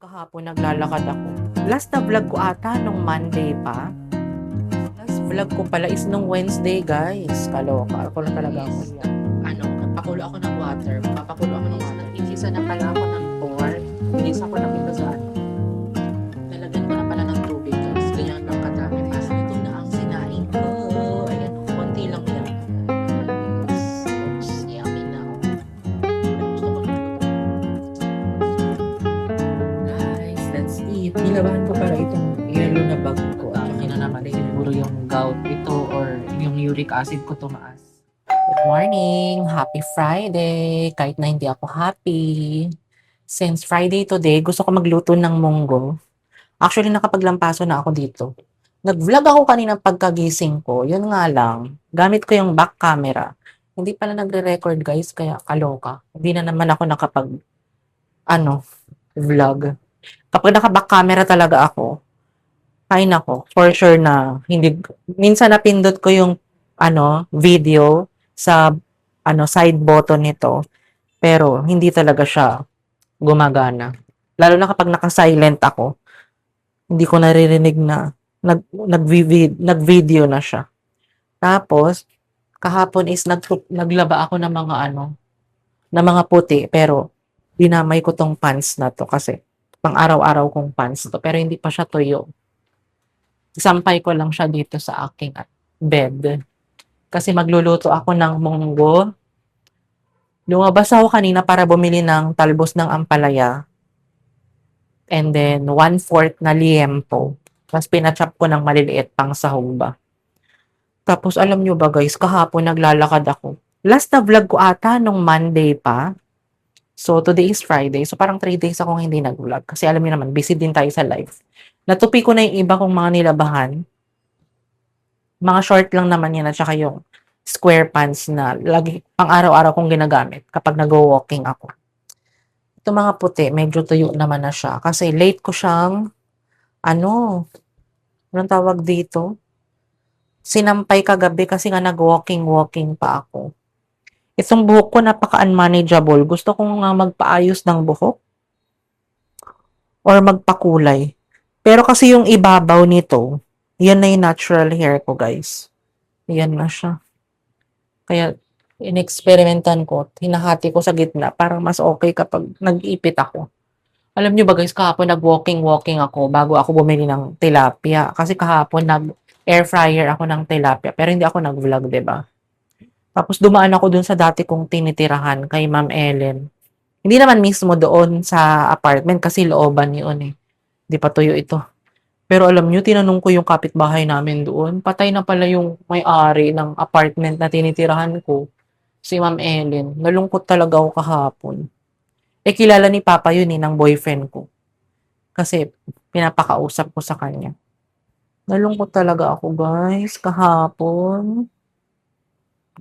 Kahapon naglalakad ako. Last na vlog ko ata nung Monday pa. Last vlog ko pala is nung Wednesday, guys. Kaloka. Ako lang talaga ako yan. Nagpakulo ako ng water. Papakulo ako ng water. Ikisa na pala ako ng pork. Ikisa ko ng ito sa ano. Nalagyan ko na pala ng tubig, guys. Ganyan lang kadami. Parang ito na ang sinaing ko. Ayan, konti lang yan. Oops, yummy na. Gusto ko na. Guys, let's eat. Nilabahan ko pala itong yellow na bag ko. At saka na naman siguro yung gout ito or yung uric acid ko tumaas. Good morning! Happy Friday! Kahit na hindi ako happy. Since Friday today, gusto ko magluto ng munggo. Actually, nakapaglampaso na ako dito. Nag-vlog ako kanina pagkagising ko. Yun nga lang, gamit ko yung back camera. Hindi pala nagre-record, guys, kaya kaloka. Hindi na naman ako vlog. Kapag naka-back camera talaga ako, ay nako, for sure na hindi, minsan napindot ko yung video sa side button nito, pero hindi talaga siya gumagana. Lalo na kapag naka-silent ako, hindi ko naririnig na nag-video na siya. Tapos kahapon is naglaba ako ng mga ng mga puti, pero dinamay ko tong pants na to kasi pang araw-araw kong pants to, pero hindi pa siya tuyo. Sampay ko lang siya dito sa aking bed. Kasi magluluto ako ng munggo. Lumabas ako kanina para bumili ng talbos ng ampalaya. And then, 1/4 na liempo. Tapos pinachop ko ng maliliit pang sahog ba. Tapos alam nyo ba guys, kahapon naglalakad ako. Last na vlog ko ata nung Monday pa. So, today is Friday. So, parang 3 days akong hindi nag-vlog. Kasi alam niyo naman, busy din tayo sa live. Natupi ko na yung iba kong mga nilabahan. Mga short lang naman yan at saka yung square pants na lagi pang araw-araw kong ginagamit kapag nag-walking ako. Ito mga puti, medyo tuyo naman na siya. Kasi late ko siyang, anong tawag dito? Sinampay kagabi kasi nga nag-walking pa ako. Itong buhok ko napaka-unmanageable. Gusto ko nga magpaayos ng buhok or magpakulay. Pero kasi yung ibabaw nito, yan na yung natural hair ko, guys. Yan na siya. Kaya, inexperimentan ko, hinahati ko sa gitna, parang mas okay kapag nag-ipit ako. Alam nyo ba guys, kahapon nag-walking ako bago ako bumili ng tilapia. Kasi kahapon nag-air fryer ako ng tilapia, pero hindi ako nag-vlog, diba? Tapos dumaan ako dun sa dati kong tinitirahan kay Ma'am Ellen. Hindi naman mismo doon sa apartment kasi looban yun eh. Di pa tuyo ito. Pero alam nyo, tinanong ko yung kapitbahay namin doon. Patay na pala yung may-ari ng apartment na tinitirahan ko. Si Ma'am Ellen. Nalungkot talaga ako kahapon. Kilala ni Papa yun ng boyfriend ko. Kasi pinapakausap ko sa kanya. Nalungkot talaga ako guys, kahapon.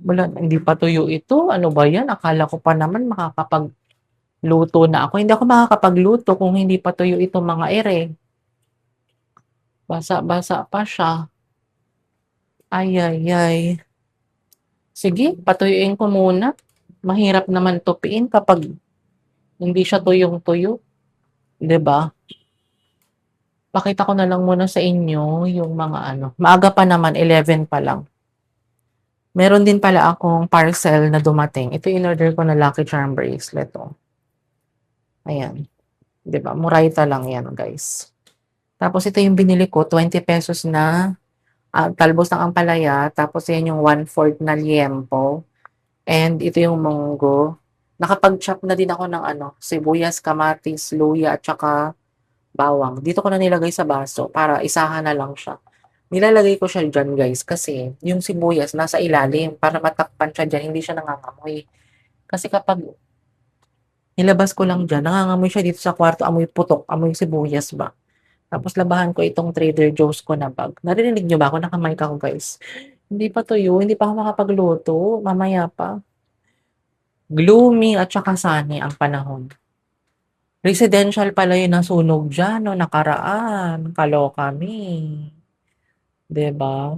Wala, hindi pa tuyo ito. Ano ba yan? Akala ko pa naman makakapagluto na ako. Hindi ako makakapagluto kung hindi pa tuyo itong mga ere. Basa-basa pa siya. Ay. Sige, patuyuin ko muna. Mahirap naman tupiin kapag hindi siya tuyong-tuyo. 'Di ba? Pakita ko na lang muna sa inyo yung mga Maaga pa naman, 11 pa lang. Meron din pala akong parcel na dumating. Ito in-order ko na Lucky Charm bracelet. Oh. Ayan. 'Di ba? Murayta lang yan, guys. Tapos ito yung binili ko, 20 pesos na talbos ng ampalaya. Tapos yan yung 1/4 na liempo. And ito yung munggo. Nakapag-chop na din ako ng sibuyas, kamatis, luya, at saka bawang. Dito ko na nilagay sa baso para isahan na lang siya. Nilalagay ko siya dyan guys kasi yung sibuyas nasa ilalim para matakpan siya dyan, hindi siya nangangamoy. Kasi kapag nilabas ko lang dyan, nangangamoy siya dito sa kwarto, amoy putok, amoy sibuyas ba. Tapos labahan ko itong Trader Joe's ko na bag. Narinig nyo ba ako? Nakamay ako guys. Hindi pa tuyo, hindi pa ako makapagluto. Mamaya pa. Gloomy at saka sunny ang panahon. Residential pala yung nasunog dyan, no, nakaraan. Kaloka me. 'Di ba?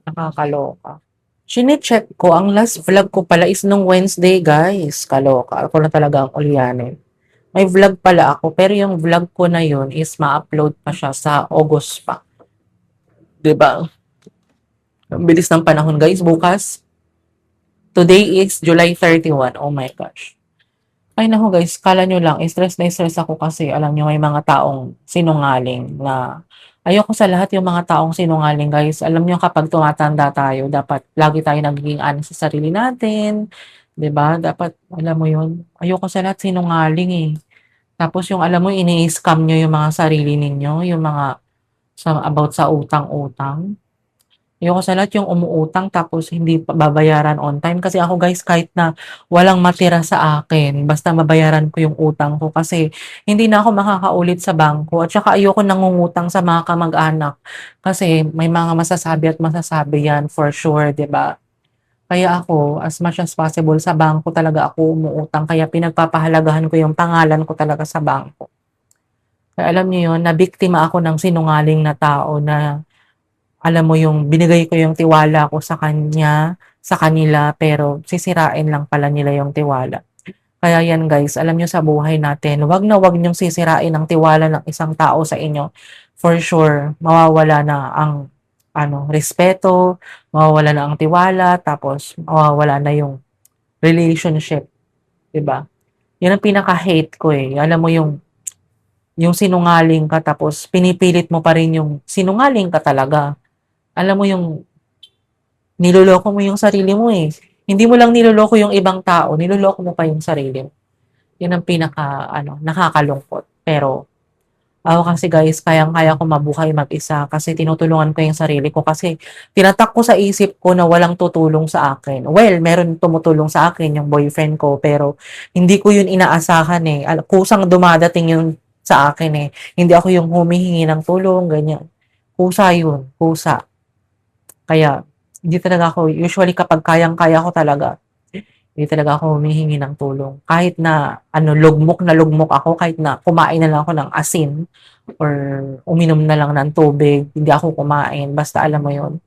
Nakakaloka. Chine-check ko, ang last vlog ko pala is nung Wednesday, guys. Kaloka. Ako na talaga ang ulyanin. May vlog pala ako, pero yung vlog ko na yun is ma-upload pa siya sa August pa. 'Di ba? Ang bilis ng panahon, guys. Bukas, today is July 31. Oh my gosh. Ay naku guys, kala nyo lang, stress na stress ako kasi alam nyo may mga taong sinungaling na ayoko sa lahat yung mga taong sinungaling guys. Alam nyo kapag tumatanda tayo, dapat lagi tayo nagiging honest sa sarili natin. 'Di ba? Dapat, alam mo yun, ayoko sa lahat sinungaling eh. Tapos yung alam mo, ini-scam nyo yung mga sarili ninyo, yung mga about sa utang-utang. Ayoko sa lahat yung umuutang tapos hindi pa babayaran on time. Kasi ako guys, kahit na walang matira sa akin, basta mabayaran ko yung utang ko kasi hindi na ako makakaulit sa bangko. At saka ayoko nangungutang sa mga kamag-anak kasi may mga masasabi at masasabi yan for sure, 'di ba? Kaya ako, as much as possible, sa bangko talaga ako umuutang. Kaya pinagpapahalagahan ko yung pangalan ko talaga sa bangko. Kaya alam niyo yun, nabiktima ako ng sinungaling na tao na alam mo yung binigay ko yung tiwala ko sa kanya, sa kanila, pero sisirain lang pala nila yung tiwala. Kaya yan guys, alam nyo sa buhay natin, wag niyong sisirain ang tiwala ng isang tao sa inyo. For sure, mawawala na ang respeto, mawawala na ang tiwala, tapos mawawala na yung relationship, 'di ba? Yan ang pinaka-hate ko eh. Alam mo yung sinungaling ka tapos pinipilit mo pa rin yung sinungaling ka talaga. Alam mo yung niloloko mo yung sarili mo eh. Hindi mo lang niloloko yung ibang tao, niloloko mo pa yung sarili mo. Yun ang pinaka, nakakalungkot. Pero, ako kasi guys, kayang-kaya ko mabuhay mag-isa kasi tinutulungan ko yung sarili ko kasi tinatak ko sa isip ko na walang tutulong sa akin. Well, meron tumutulong sa akin yung boyfriend ko pero hindi ko yun inaasahan eh. Kusang dumadating yun sa akin eh. Hindi ako yung humihingi ng tulong, ganyan. Kusa yun, kusa. Kaya, hindi talaga ako, usually kapag kayang-kaya ko talaga, hindi talaga ako humihingi ng tulong. Kahit na, lugmok na lugmok ako, kahit na kumain na lang ako ng asin, or uminom na lang ng tubig, hindi ako kumain, basta alam mo yon.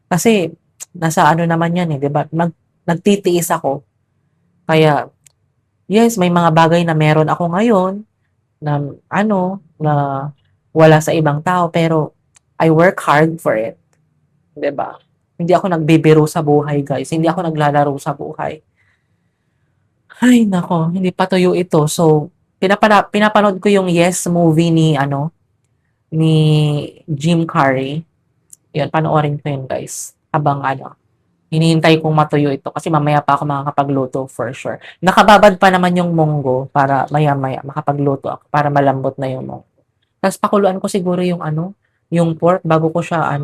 Kasi, nasa naman yan eh, di ba? Nagtitiis ako. Kaya, yes, may mga bagay na meron ako ngayon, na, na wala sa ibang tao, pero I work hard for it. 'Di ba? Hindi ako nagbibiro sa buhay, guys. Hindi ako naglalaro sa buhay. Ay nako, hindi pa tuyo ito. So, pinapanood ko yung Yes movie ni Jim Carrey. 'Yun, panoorin ko 'yun, guys. Habang hinihintay kong matuyo ito kasi mamaya pa ako makakapagluto for sure. Nakababad pa naman yung munggo para maya-maya makapagluto ako para malambot na yung munggo. Tapos pakuluan ko siguro yung pork bago ko siya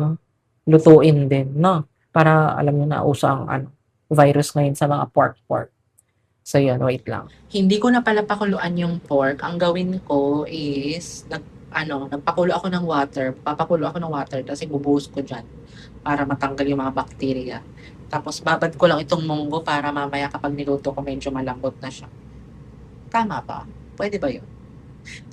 lutuin din, 'no? Para alam niyo na uso ang virus ngayon sa mga pork. So yun, wait lang. Hindi ko na pala pakuluan yung pork. Ang gawin ko is nagpakulo ako ng water. Papakulo ako ng water kasi bubuhos ko diyan para matanggal yung mga bakterya. Tapos babad ko lang itong munggo para mamaya kapag niluto ko medyo malambot na siya. Tama ba? Pwede ba yun?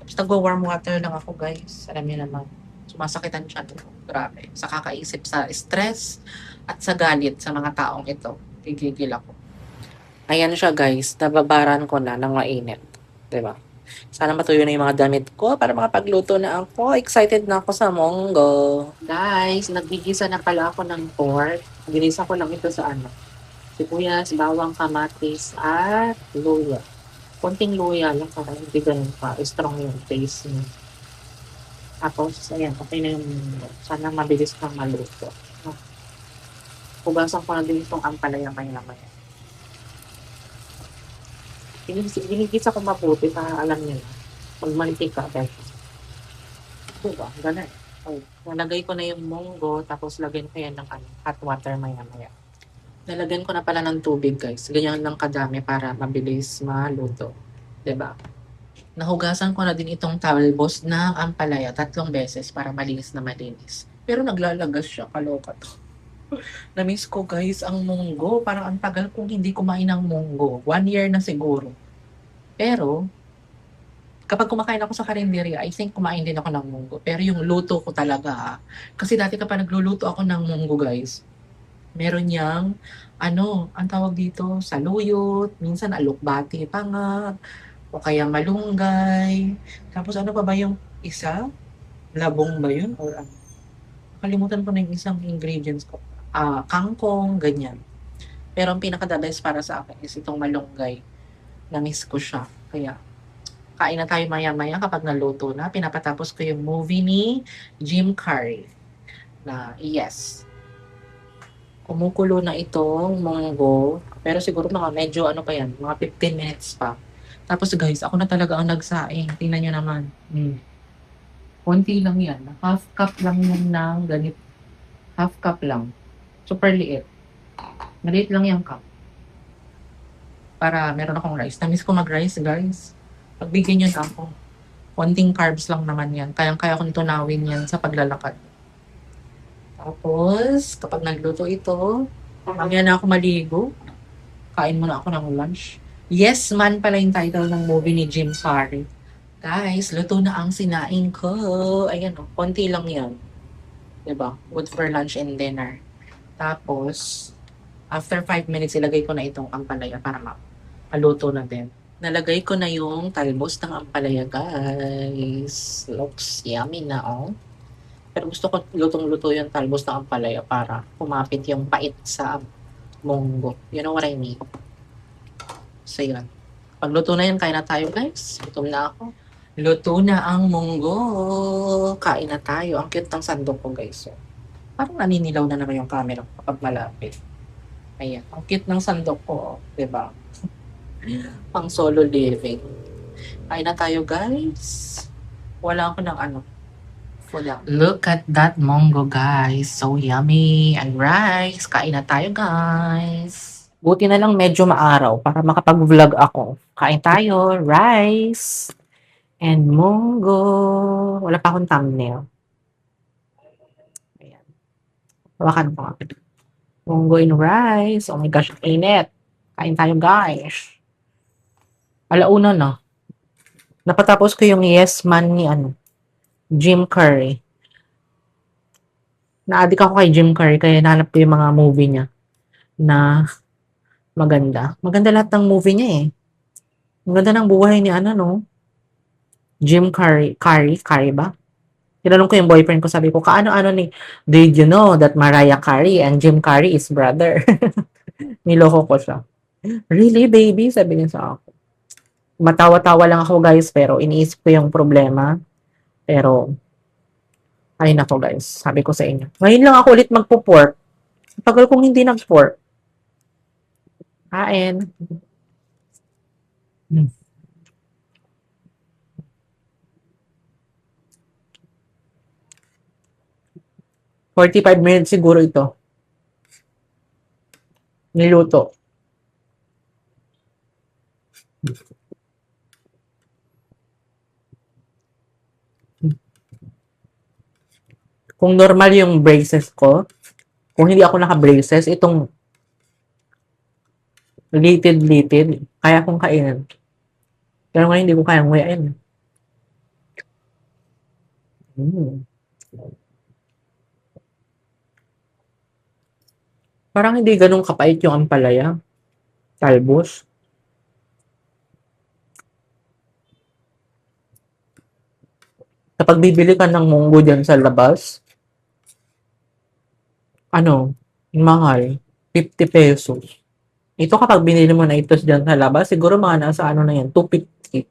Tapos nagwa-warm water lang ako guys. Alam niyo naman, sumasakit ang tiyan ko. Grabe. Sa kakaisip sa stress at sa galit sa mga taong ito. Gigigil ako. Ayan siya guys, nababaran ko na ng mainit. 'Di ba? Sana matuyo na yung mga damit ko para makapagluto na ako. Excited na ako sa monggo. Guys, naggigisa na pala ako ng pork. Ginisa ko lang ito sa sibuyas, bawang, kamatis, at luya. Konting luya lang para hindi ganun pa. Strong yung taste niya. Tapos, ayan, okay na yung munggo. Sana mabilis kang maluto. Hugasan ko na din itong ampalaya maya-maya. Ginigisa ko mabuti para alam niyo na. Magmantika. Diba? Ganun. Okay. Nalagay ko na yung munggo, tapos lagyan ko yan ng hot water maya-maya. Nalagyan ko na pala ng tubig, guys. Ganyan lang kadami para mabilis maluto. Diba? Nahugasan ko na din itong talbos ng ampalaya 3 beses para malinis na malinis. Pero naglalagas siya. Kaloka to. Na-miss ko guys ang munggo. Parang ang tagal kong hindi kumain ng munggo. 1 year na siguro. Pero, kapag kumakain ako sa karinderya, I think kumain din ako ng munggo. Pero yung luto ko talaga, kasi dati kapag nagluluto ako ng munggo guys, meron niyang, ang tawag dito, saluyot, minsan alokbati pa nga, o kaya malunggay. Tapos ano pa ba yung isa? Labong ba yun or ano? Nakalimutan ko na yung isang ingredients ko. Kangkong, ganyan. Pero ang pinaka-the best para sa akin is itong malunggay. Na-miss ko siya. Kaya kain na tayo maya-maya kapag naluto na. Pinapatapos ko yung movie ni Jim Carrey na yes, kumukulo na itong munggo. Pero siguro mga medyo ano pa yan, mga 15 minutes pa. Tapos guys, ako na talaga ang nagsaing. Tingnan nyo naman. Konti lang yan. Half cup lang yan ng ganit. Half cup lang. Super liit. Maliit lang yung cup. Para meron akong rice. Namiss ko mag-rice, guys. Pagbigyan nyo na ako. Konting carbs lang naman yan. Kayang-kaya kong tunawin yan sa paglalakad. Tapos, kapag nagluto ito, mamaya na ako maligo. Kain muna ako ng lunch. Yes Man pala yung title ng movie ni Jim Carrey. Guys, luto na ang sinaing ko. Ayan o, konti lang yan. Diba? Good for lunch and dinner. Tapos, after 5 minutes, ilagay ko na itong ampalaya para maluto na din. Nalagay ko na yung talbos ng ampalaya, guys. Looks yummy na, oh. Pero gusto ko lutong-luto yung talbos ng ampalaya para kumapit yung pait sa munggo. You know what I mean? So, yun. Pagluto na yun, kain na tayo, guys. Gutom na ako. Luto na ang munggo. Kain na tayo. Ang cute ng sandok ko, guys. So, parang naninilaw na naman yung camera ko kapag malapit. Ayan. Ang cute ng sandok ko, oh. Diba? Pang solo living. Kain na tayo, guys. Wala ako ng ano. Wala. Look at that munggo, guys. So yummy. And rice. Kain na tayo, guys. Buti na lang medyo maaraw para makapag-vlog ako. Kain tayo. Rice. And munggo. Wala pa akong thumbnail. Ayan. Hawakan ko. Munggo and rice. Oh my gosh, init. Kain tayo, guys. Alauna na. Napatapos ko yung Yes Man ni Jim Carrey. Na-addict ako kay Jim Carrey kaya nahanap ko yung mga movie niya na maganda. Maganda lahat ng movie niya eh. Maganda ng buhay ni no? Jim Carrey. Carrey ba? Tinanong ko yung boyfriend ko, sabi ko, kaano-ano ni, did you know that Mariah Carey and Jim Carrey is brother? Niloko ko siya. Really, baby? Sabi niya sa ako. Matawa-tawa lang ako, guys, pero iniisip ko yung problema. Pero, ay nako, guys. Sabi ko sa inyo. Ngayon lang ako ulit magpo-pork. Tagal kong hindi nag-pork. Kain. 45 minutes siguro ito. Niluto. Kung normal yung braces ko, kung hindi ako naka-braces, itong litid-litid, kaya kong kainin. Pero ngayon hindi ko kayang nguyain. Mm. Parang hindi ganun kapait yung ampalaya. Talbos. Kapag bibili ka ng munggo dyan sa labas, mahal. 50 pesos. Ito kapag binili mo na ito dyan sa labas, siguro mga nasa na yan, 250.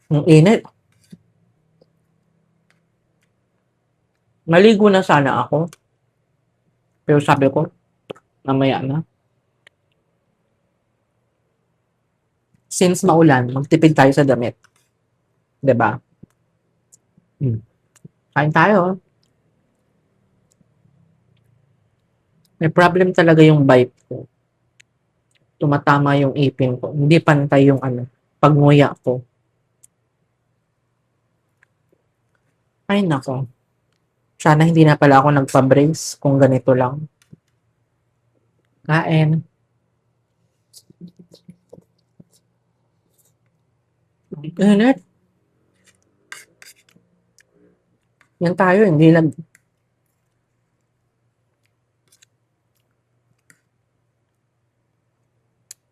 Ang init. Maligo na sana ako. Pero sabi ko, mamaya na. Since maulan, magtipid tayo sa damit. 'Di ba? Kain tayo. May problem talaga yung bite ko. Tumatama yung ipin ko. Hindi pantay yung pagnguya ko. Ay nako. Sana hindi na pala ako nagpa-brace kung ganito lang. Kain. Init. Yan tayo, hindi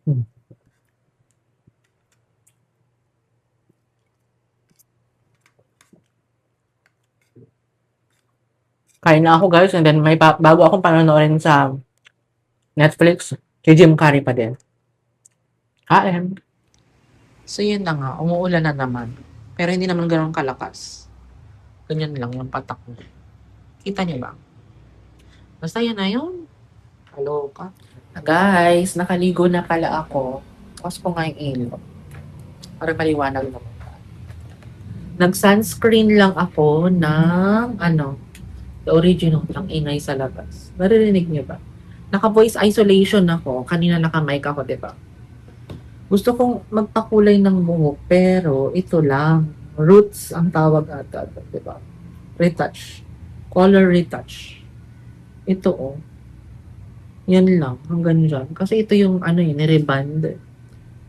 Hmm. Kain na ako guys, and then may bago akong panonoodin sa Netflix, si Jim Carrey pa din. Kain. So yun na nga, umuulan na naman. Pero hindi naman ganoon kalakas. Ganyan lang yung patak mo. Kita niyo ba? Basta yun na yun. Kaloka. Guys, nakaligo na pala ako. Tapos ko nga yung ilaw. Para maliwanag naman. Nag-sunscreen lang ako ng the original ng ingay sa labas. Naririnig niyo ba? Naka-voice isolation ako. Kanina naka-mic ako, di ba? Gusto kong magpakulay ng buhok, pero ito lang. Roots ang tawag ata, di ba? Retouch. Color retouch. Ito, oh. Yan lang, hanggang dyan. Kasi ito yung, nireband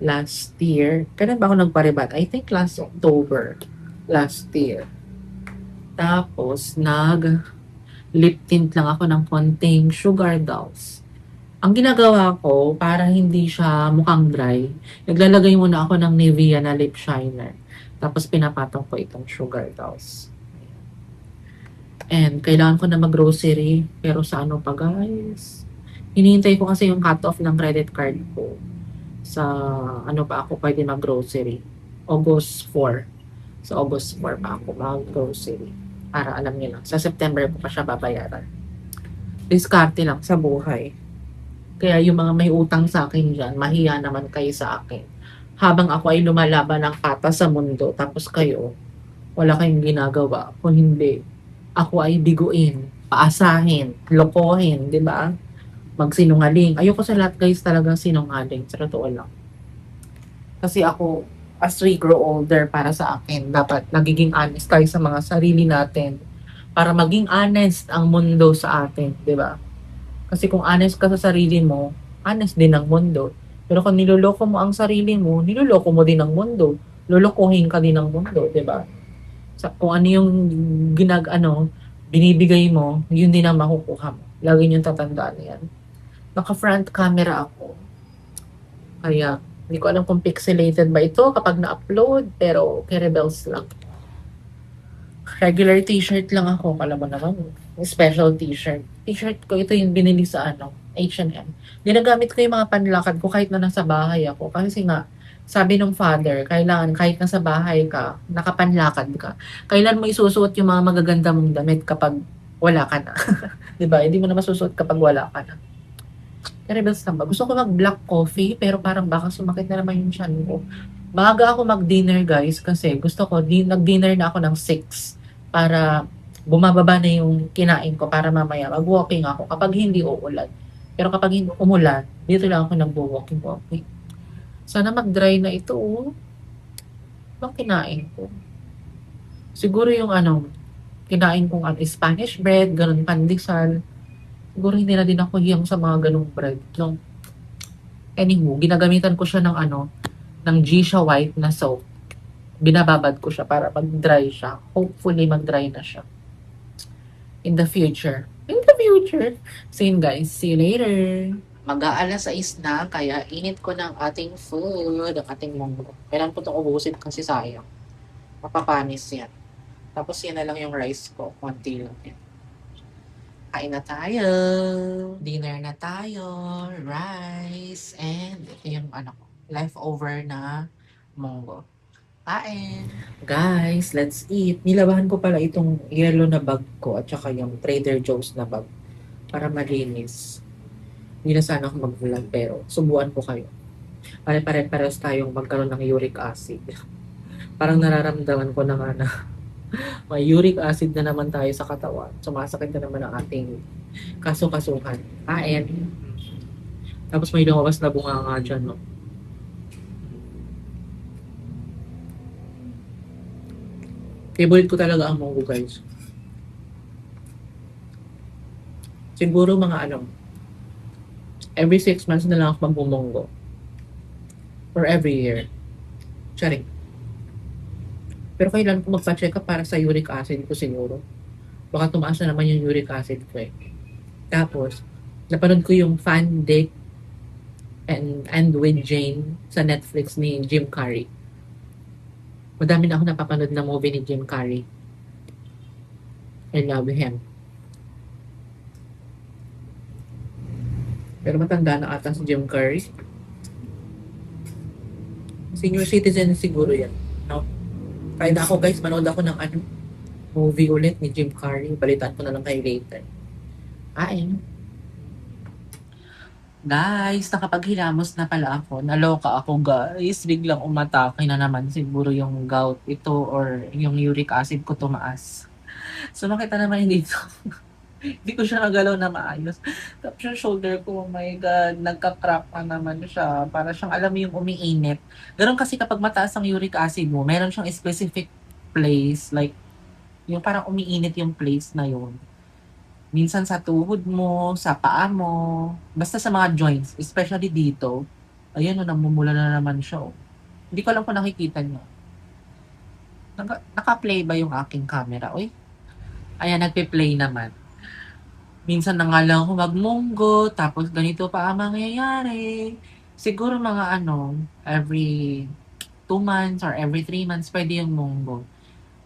last year. Kailan ba ako nagpa-reband? I think last October. Last year. Tapos, lip tint lang ako ng konting Sugar Dolls. Ang ginagawa ko, para hindi siya mukhang dry, naglalagay muna ako ng Nivea na lip shiner. Tapos pinapatong ko itong Sugar Dolls. And kailangan ko na mag-grocery. Pero sa ano pa guys? Hinihintay ko kasi yung cut-off ng credit card ko. Sa ano pa ako pwede mag-grocery. August 4. Sa August 4 pa ako mag-grocery. Para alam niyo lang, sa September ko pa siya babayaran. Diskarte lang sa buhay. Kaya yung mga may utang sa akin dyan, mahiya naman kayo sa akin. Habang ako ay lumalaban ng patas sa mundo, tapos kayo, wala kayong ginagawa. Kung hindi, ako ay biguin, paasahin, lokohin, di ba? Magsinungaling. Ayoko sa lahat guys talagang sinungaling. Sa totoo lang. Kasi ako, as we grow older, para sa akin, dapat nagiging honest tayo sa mga sarili natin. Para maging honest ang mundo sa atin, di ba? Kasi kung honest ka sa sarili mo, honest din ang mundo. Pero kung niloloko mo ang sarili mo, niloloko mo din ang mundo. Lolokohin ka din ng mundo, di ba? Sa kung ano yung binibigay mo, yun din ang makukuha mo. Lagi niyong tatandaan yan. Naka-front camera ako. Kaya, hindi ko alam kung pixelated ba ito kapag na-upload, pero okay, rebels lang. Regular t-shirt lang ako, kala mo naman. Special t-shirt. T-shirt ko, ito yung binili sa H&M. Ginagamit ko yung mga panlakad ko kahit na nasa bahay ako. Kasi nga, sabi ng father, kailangan kahit nasa bahay ka, nakapanlakad ka. Kailan mo isusuot yung mga magaganda mong damit kapag wala ka na. Diba? Hindi mo na masusuot kapag wala ka na. Rebels lang ba? Gusto ko mag-black coffee, pero parang baka sumakit na naman yung tiyan ko. Maaga ako mag-dinner guys, kasi gusto ko, nag-dinner na ako ng 6 para bumababa na yung kinain ko para mamaya mag-walking ako kapag hindi uulan. Pero kapag hindi umulan, dito lang ako nag-walking. Sana mag-dry na ito. Bang kinain ko? Siguro yung kinain kong Spanish bread, ganun pandesal. Siguro hindi na din ako hiyang sa mga ganung bread. No? Anywho, ginagamitan ko siya ng Gisha White na soap. Binababad ko siya para mag-dry siya. Hopefully, mag-dry na siya. In the future. So yun guys, see you later. Mag-aalas 6 na, kaya init ko ng ating food, ang ating munggo. Kailan po itong ubusin kasi sayang. Mapapanis yan. Tapos yan na lang yung rice ko. Konti lang yan. Kain na tayo. Dinner na tayo. Rice. And ito yung leftover na munggo. Kain. Guys, let's eat. Nilabahan ko pala itong yellow na bag ko at saka yung Trader Joe's na bag para malinis. Hindi na sana ako mag-vlog pero subuan ko kayo. Pare-pares tayong magkaroon ng uric acid. Parang nararamdaman ko na nga na may uric acid na naman tayo sa katawan. Sumasakit na naman ang ating kasukasuhan. Kain. Tapos may lumabas na bunga nga dyan, no? Favorite ko talaga ang munggo, guys. Siguro mga every 6 months na lang ako magbumunggo. Or every year. Charing. Pero kailan ko magpa-check up para sa uric acid ko siguro. Baka tumaas na naman yung uric acid ko eh. Tapos, napanood ko yung Fan Dick and with Jane sa Netflix ni Jim Carrey. Madami na ako napapanood na movie ni Jim Carrey. I love him. Pero matanda na ata si Jim Carrey. Senior citizen siguro yan. No? Kaya na ako guys, manood ako ng movie ulit ni Jim Carrey. Balitaan ko na lang kayo later. Ayun. Guys, nakapaghilamos na pala ako. Naloka ako guys. Biglang umatake na naman siguro yung gout ito or yung uric acid ko tumaas. So nakita naman dito. Hindi ko siya nagalaw na maayos. Tapos yung shoulder ko, oh my God, nagka-crack pa naman siya. Para siyang, alam mo yung umiinit. Ganun kasi kapag mataas ang uric acid mo, meron siyang specific place, like, yung parang umiinit yung place na yun. Minsan sa tuhod mo, sa paa mo, basta sa mga joints, especially dito. Ayan, namumula na naman siya. Oh. Hindi ko alam kung nakikita niyo. Naka-play ba yung aking camera? Uy, ayan, nagpe-play naman. Minsan na nga lang ako magmunggo, tapos ganito pa ang mangyayari. Siguro mga every 2 months or every 3 months, pwede yung munggo.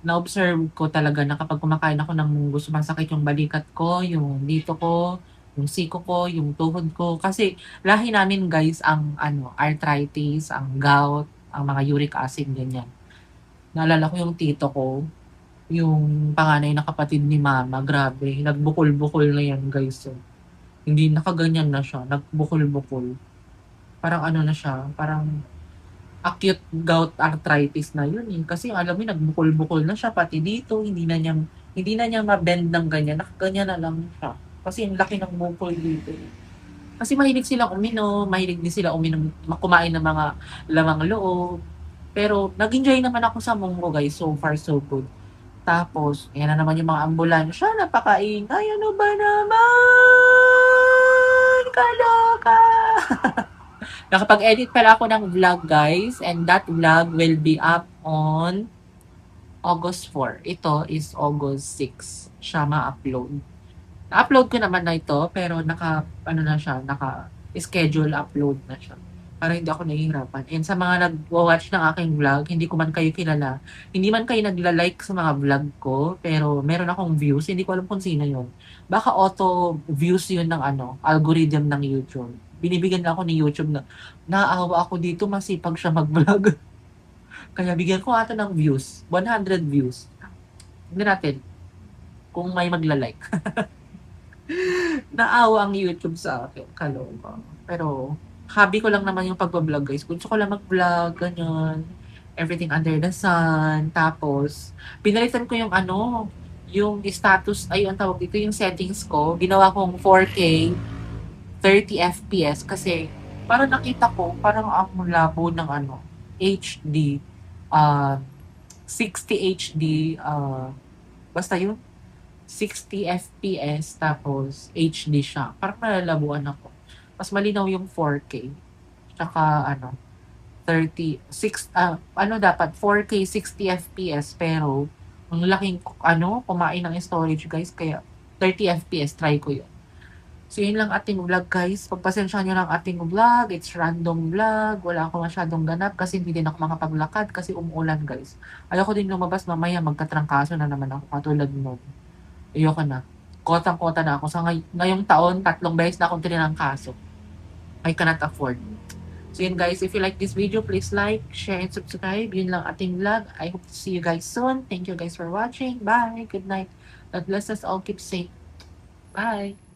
Na-observe ko talaga na kapag kumakain ako ng munggo, sumasakit yung balikat ko, yung dito ko, yung siko ko, yung tuhod ko. Kasi lahi namin guys ang arthritis, ang gout, ang mga uric acid, ganyan. Naalala ko yung tito ko, yung panganay na kapatid ni mama, grabe, nagbukol-bukol na yan guys. So, hindi nakaganyan na siya, nagbukol-bukol. Parang na siya, parang acute gout arthritis na yun eh. Kasi alam mo, nagbukol-bukol na siya, pati dito, hindi na niya ma-bend ng ganyan, nakaganyan na lang siya. Kasi ang laki ng bukol dito. Kasi mahilig silang uminom, mahilig din sila kumain ng mga lamang loob. Pero nag-enjoy naman ako sa munggo guys, so far so good. Tapos, ayan na naman yung mga ambulansya, napakaingay, ano ba naman? Kaloka! Nakapag-edit pala ako ng vlog, guys, and that vlog will be up on August 4. Ito is August 6. Siya ma-upload. Na-upload ko naman na ito, pero naka-schedule upload na siya. Para hindi ako nahihirapan. And sa mga nag-watch ng aking vlog, hindi ko man kayo kilala, hindi man kayo nagla-like sa mga vlog ko, pero meron akong views, hindi ko alam kung sino yun. Baka auto views yun ng algorithm ng YouTube. Binibigyan ako ni YouTube na naawa ako dito, masipag siya mag-vlog. Kaya bigyan ko ata ng views. 100 views. Hindi natin kung may magla-like. Naawa ang YouTube sa akin. Kaloka. Pero, hobby ko lang naman yung pag-vlog, guys. Gusto ko lang mag-vlog, ganyan. Everything under the sun. Tapos, pinalitan ko yung status, ay, ang tawag dito, yung settings ko. Ginawa kong 4K, 30 FPS. Kasi, parang nakita ko, parang ang labo ng HD, 60 HD, basta yun, 60 FPS tapos HD siya. Parang nalalabuan ako. Mas malinaw yung 4K. Tsaka dapat 4K 60 FPS pero ang laking kumain ng storage guys kaya 30 FPS try ko yun. So yun lang ating vlog guys. Pagpasensya nyo lang ating vlog. It's random vlog. Wala ako masyadong ganap kasi hindi din ako makapaglakad kasi umuulan guys. Ayoko din lumabas mamaya magkatrangkaso na naman ako katulad nun. Ayoko na. Kotang-kota na ako. Sa ngayong taon, 3 beses na akong tinangkaso. I cannot afford. So yun guys, if you like this video, please like, share, and subscribe. Yun lang ating vlog. I hope to see you guys soon. Thank you guys for watching. Bye. Good night. God bless us all. Keep safe. Bye.